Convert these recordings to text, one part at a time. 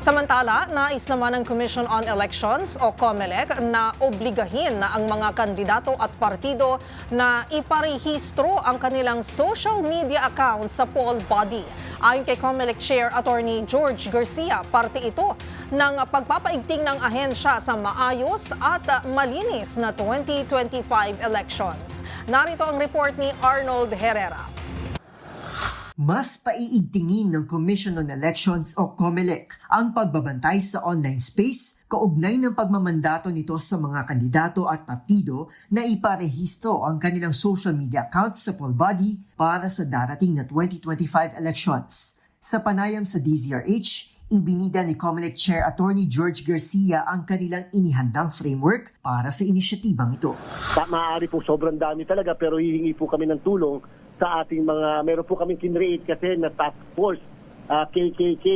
Samantala, nais naman ng Commission on Elections o COMELEC na obligahin na ang mga kandidato at partido na iparehistro ang kanilang social media accounts sa poll body. Ayon kay COMELEC Chair Attorney George Garcia, parte ito ng pagpapaigting ng ahensya sa maayos at malinis na 2025 elections. Narito ang report ni Arnold Herrera. Mas paiigtingin ng Commission on Elections o COMELEC ang pagbabantay sa online space kaugnay ng pagmamandato nito sa mga kandidato at partido na iparehistro ang kanilang social media accounts sa poll body para sa darating na 2025 elections. Sa panayam sa DZRH, ibinida ni COMELEC Chair Attorney George Garcia ang kanilang inihandang framework para sa inisyatibang ito. Maaari po sobrang dami talaga pero hihingi po kami ng tulong sa ating meron po kaming kinreate kasi na task force, KKK,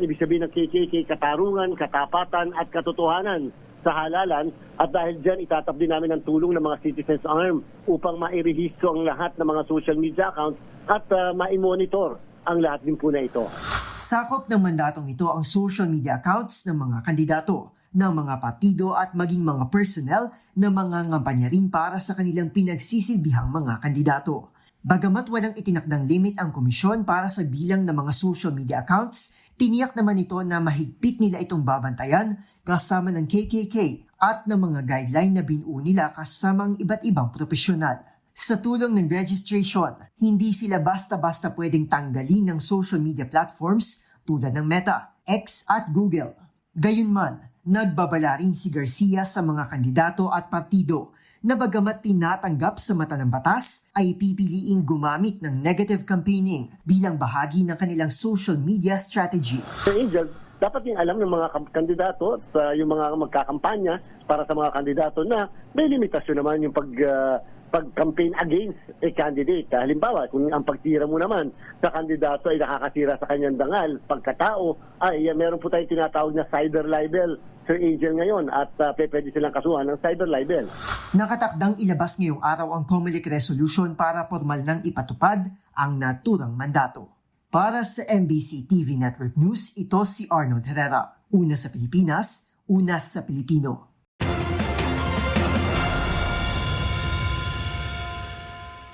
ibig sabihin ng KKK, katarungan, katapatan at katotohanan sa halalan, at dahil dyan itatap din namin ng tulong ng mga Citizens Arm upang mairehistro ang lahat ng mga social media accounts at ma-monitor ang lahat din po na ito. Sakop ng mandatong ito ang social media accounts ng mga kandidato, ng mga partido at maging mga personnel na mga ngampanya rin para sa kanilang pinagsisilbihang mga kandidato. Bagamat walang itinakdang limit ang komisyon para sa bilang ng mga social media accounts, tiniyak naman ito na mahigpit nila itong babantayan kasama ng KKK at ng mga guideline na binuo nila kasamang iba't ibang profesional. Sa tulong ng registration, hindi sila basta-basta pwedeng tanggalin ng social media platforms tulad ng Meta, X at Google. Gayunman, nagbabala rin si Garcia sa mga kandidato at partido na bagamat tinatanggap sa mata ng batas, ay pipiliing gumamit ng negative campaigning bilang bahagi ng kanilang social media strategy. Sir Angel, dapat din alam ng mga kandidato at yung mga magkakampanya para sa mga kandidato na may limitasyon naman yung pag-campaign against a candidate. Halimbawa, kung ang pagtira mo naman sa kandidato ay nakakasira sa kanyang dangal, pagkatao, ay meron po tayong tinatawag na cyber libel, Sir Angel, ngayon, at pwede silang kasuhan ng cyber libel. Nakatakdang ilabas ngayong araw ang COMELEC resolution para formal nang ipatupad ang naturang mandato. Para sa MBC TV Network News, ito si Arnold Herrera. Una sa Pilipinas, una sa Pilipino.